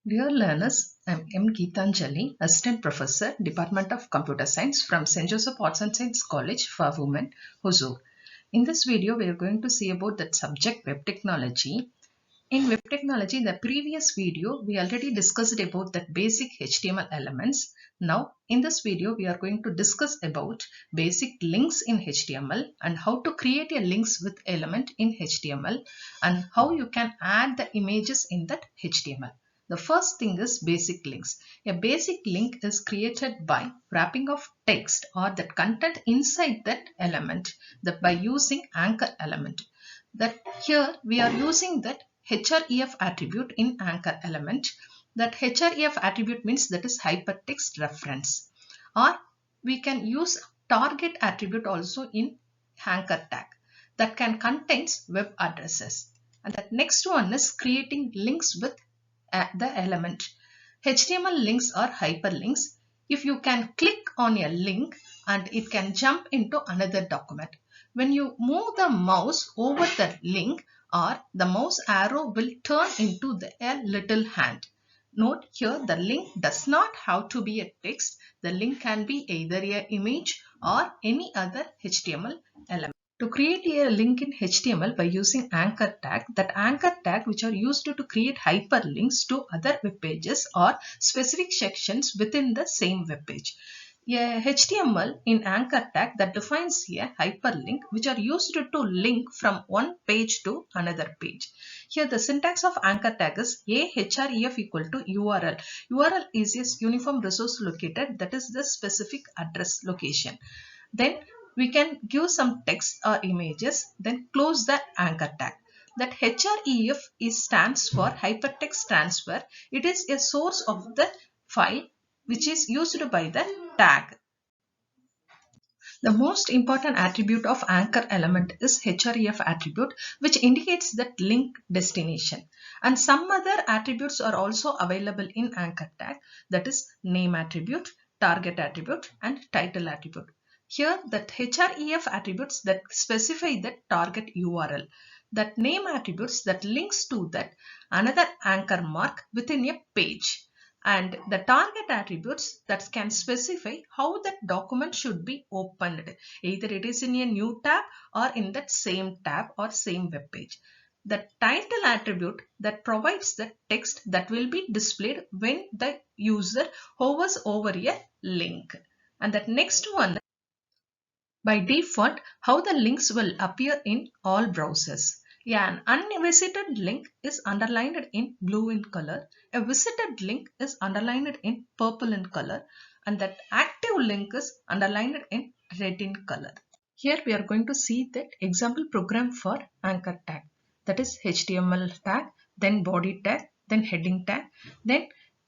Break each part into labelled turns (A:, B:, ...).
A: Dear learners, I am M. Geetanjali, Assistant Professor, Department of Computer Science from St. Josephs Arts and Science College for Women, Hosur. In this video, we are going to see about that subject web technology. In web technology, in the previous video, we already discussed about that basic HTML elements. Now, in this video, we are going to discuss about basic links in HTML and how to create a links with element in HTML and how you can add the images in that HTML. The first thing is basic links. A basic link is created by wrapping of text or that content inside that element by using anchor element. That here we are using that href attribute in anchor element. That href attribute means that is hypertext reference, or we can use target attribute also in anchor tag that can contains web addresses. And that next one is creating links with the element. HTML links are hyperlinks. If you can click on a link and it can jump into another document. When you move the mouse over the link, or the mouse arrow will turn into a little hand. Note here the link does not have to be a text. The link can be either an image or any other HTML element. To create a link in HTML by using anchor tag, that anchor tag which are used to create hyperlinks to other web pages or specific sections within the same web page. A HTML in anchor tag that defines a hyperlink which are used to link from one page to another page. Here the syntax of anchor tag is ahref equal to URL. URL is a uniform resource locator, that is the specific address location. Then we can give some text or images, then close the anchor tag. That href stands for hypertext transfer. It is a source of the file which is used by the tag. The most important attribute of anchor element is href attribute, which indicates that link destination. And some other attributes are also available in anchor tag, that is name attribute, target attribute and title attribute. Here that href attributes that specify the target URL, that name attributes that links to that another anchor mark within a page, and the target attributes that can specify how that document should be opened, either it is in a new tab or in that same tab or same web page. The title attribute that provides the text that will be displayed when the user hovers over a link. And that next one, by default, how the links will appear in all browsers. An unvisited link is underlined in blue in color. A visited link is underlined in purple in color. And that active link is underlined in red in color. Here we are going to see that example program for anchor tag. That is HTML tag, then body tag, then heading tag, then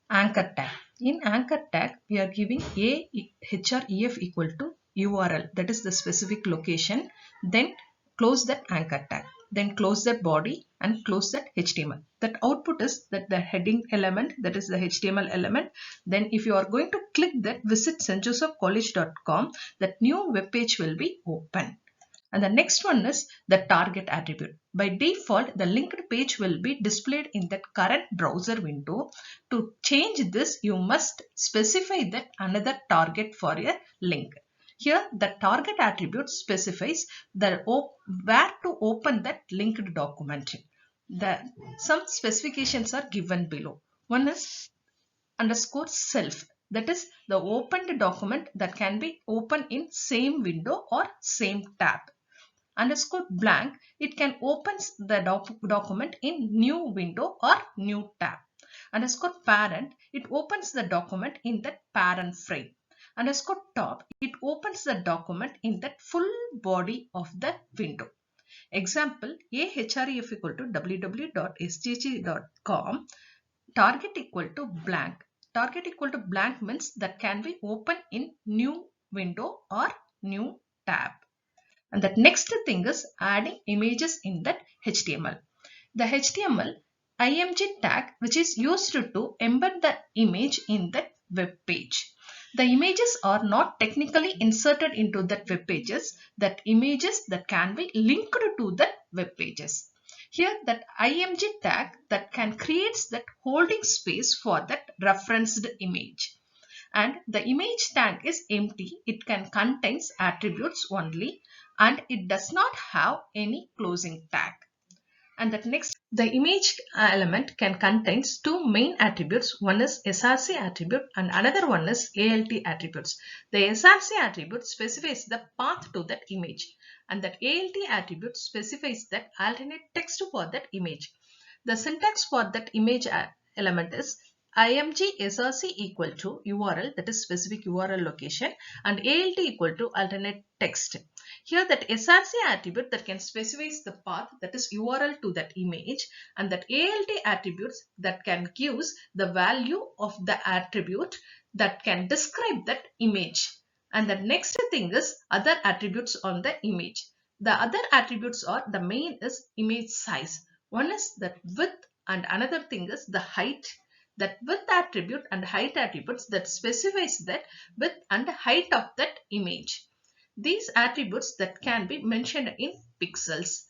A: anchor tag. In anchor tag, we are giving a href equal to URL, that is the specific location, then close that anchor tag, then close that body and close that HTML. That output is that the heading element, that is the HTML element. Then if you are going to click that visit stjosephcollege.com, that new web page will be open. And the next one is the target attribute. By default, the linked page will be displayed in that current browser window. To change this, you must specify that another target for a link. Here, the target attribute specifies where to open that linked document. Some specifications are given below. One is underscore self. That is the opened document that can be opened in same window or same tab. Underscore blank, it can open the document in new window or new tab. Underscore parent, it opens the document in that parent frame. Underscore top, it opens the document in that full body of the window. Example, ahref equal to www.sjg.com, target equal to blank. Target equal to blank means that can be opened in new window or new tab. And that next thing is adding images in that HTML. The HTML img tag, which is used to embed the image in that web page. The images are not technically inserted into that web pages, that images that can be linked to the web pages. Here that img tag that can creates that holding space for that referenced image. And the image tag is empty. It can contains attributes only and it does not have any closing tag. And that next, the image element can contains two main attributes. One is src attribute and another one is alt attributes. The src attribute specifies the path to that image and that alt attribute specifies that alternate text for that image. The syntax for that image element is img src equal to url, that is specific url location, and alt equal to alternate text. Here that src attribute that can specify the path, that is url to that image, and that alt attributes that can gives the value of the attribute that can describe that image. And the next thing is other attributes on the image. The other attributes are, the main is image size. One is that width and another thing is the height. That width attribute and height attributes that specifies that width and height of that image. These attributes that can be mentioned in pixels.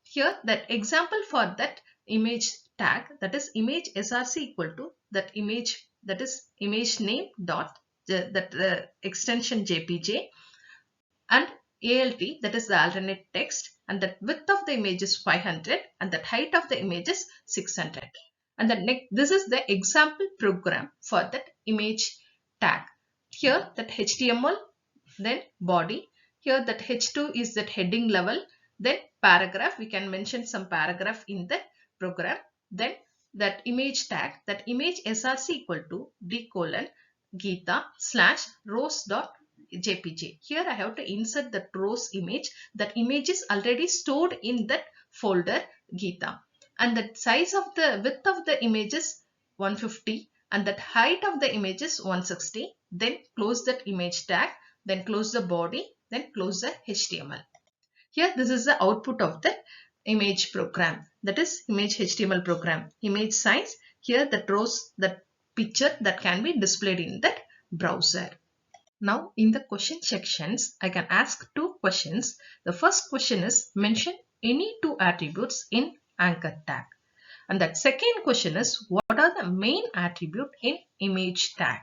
A: Here that example for that image tag, that is image src equal to that image, that is image name dot that extension jpg, and alt, that is the alternate text, and that width of the image is 500 and that height of the image is 600. And the next, this is the example program for that image tag. Here that html, then body. Here that h2 is that heading level, then paragraph, we can mention some paragraph in the program. Then that image tag, that image src equal to d colon Geeta slash rows dot jpg. Here I have to insert that rows image. That image is already stored in that folder Geeta. And the size of the width of the image is 150 and that height of the image is 160. Then close that image tag, then close the body, then close the HTML. Here this is the output of the image program, that is image HTML program. Image size, here that rows that picture that can be displayed in that browser. Now in the question sections, I can ask two questions. The first question is, mention any two attributes in anchor tag. And that second question is, what are the main attribute in image tag?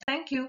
A: Thank you.